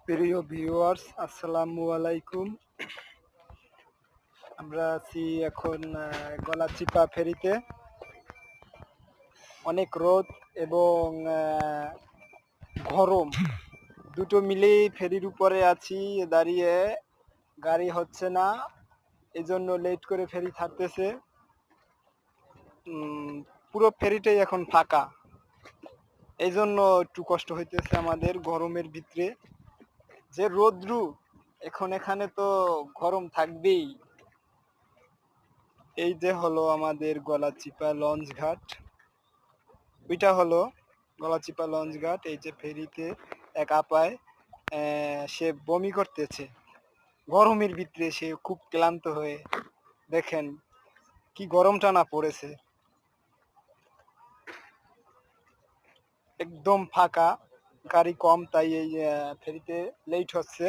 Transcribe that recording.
প্রিয় ভিউয়ার্স, আসসালামু আলাইকুম। আমরা আছি এখন গলাচিপা ফেরিতে। অনেক রোদ এবং গরম দুটো মিলেই ফেরির উপরে আছি দাঁড়িয়ে। গাড়ি হচ্ছে না, এজন্য লেট করে ফেরি ছাড়তেছে। পুরো ফেরিটাই এখন ফাঁকা, এই জন্য একটু কষ্ট হইতেছে আমাদের গরমের ভিতরে। যে রোদ্রু এখন, এখানে তো গরম থাকবেই। এই যে হলো আমাদের গলাচিপা লঞ্চ ঘাট, ওইটা হলো গলাচিপা লঞ্চ ঘাট। এই যে ফেরিতে এক আপায় সে বমি করতেছে গরমের ভিতরে, সে খুব ক্লান্ত হয়ে। দেখেন কি গরমটা না পড়েছে, একদম ফাঁকা, গাড়ি কম, তাই এই ফেরিতে লেট হচ্ছে।